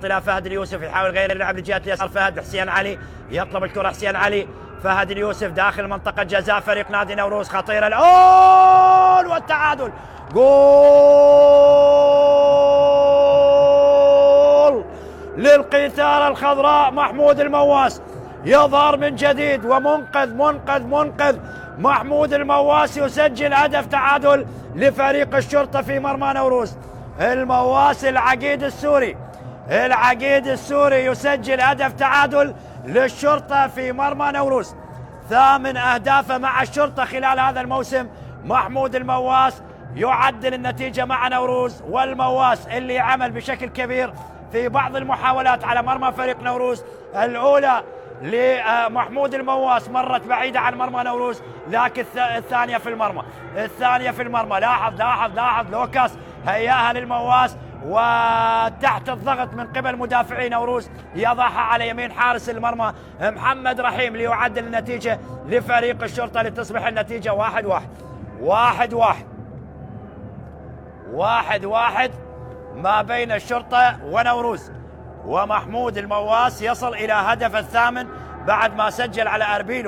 الضغط إلى فهد اليوسف، يحاول غير اللعب لجهة اليسار. فهد حسين علي يطلب الكرة، حسين علي، فهد اليوسف داخل منطقة جزاء فريق نادي نوروز. خطيرة الأول والتعادل. جول للقيثارة الخضراء. محمود المواس يظهر من جديد ومنقذ محمود المواس يسجل هدف تعادل لفريق الشرطة في مرمى نوروز. المواس العقيد السوري يسجل هدف تعادل للشرطة في مرمى نوروز. 8 أهداف مع الشرطة خلال هذا الموسم. محمود المواس يعدل النتيجة مع نوروز، والمواس اللي عمل بشكل كبير في بعض المحاولات على مرمى فريق نوروز. الأولى لمحمود المواس مرت بعيدة عن مرمى نوروز، لكن الثانية في المرمى. لاحظ لوكاس هياها للمواس، وتحت الضغط من قبل مدافعي نوروز يضعها على يمين حارس المرمى محمد رحيم ليعدل النتيجة لفريق الشرطة لتصبح النتيجة 1-1 ما بين الشرطة ونوروز. ومحمود المواس يصل إلى هدف الثامن بعد ما سجل على أربيل.